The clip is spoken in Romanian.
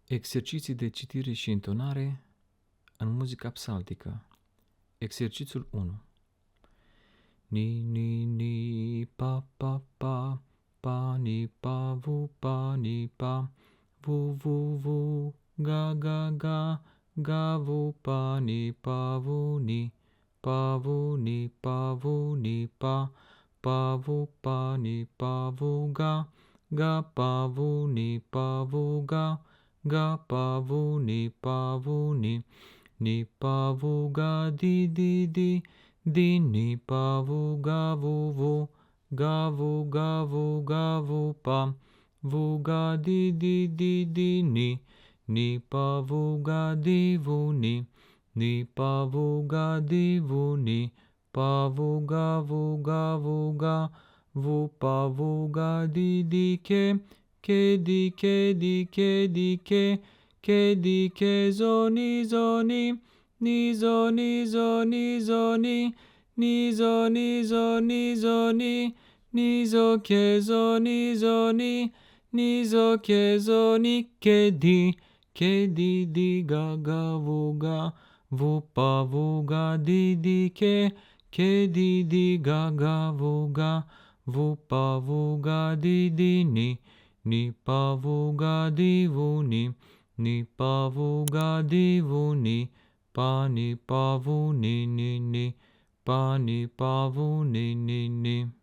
Exerciții de citire și intonare în muzica psaltică. Exercițiul 1. Ni, ni, ni, pa, pa, pa, pa, ni, pa, vu, vu, vu, ga, ga, ga, vu, pa, ni, vu, ni, vu, ni, vu, ni, vu, pa, ni, vu, ga, pa, vu, ni, vu, ga, pa, vu, ni, vu, ga, di, ni, pa, vu, ga, vu, pa, vu, ga, di, ni, pa, vu, ga, di, vu, ni, pa, vu, ga, di, vu, pa, vu, ga, vu, pa, vu, ga, di, ke, zo, ni, zo, ni, zo, ni, zo, ni, zo, ni, zo, ni, zo, ni, zo, ni, zo, ke, zo, ni, zo, ni, zo, ke, zo, ni, ke, di, ga, vu, pa, vu, ga, di, ke, di, ga, vu, pa, vu, ga, di, ni, pa, vu, ga, di, vu, ni, pa, vu, ga, di, vu, pa, ni, pa, vu, ni, pa, ni, pa, vu, ni.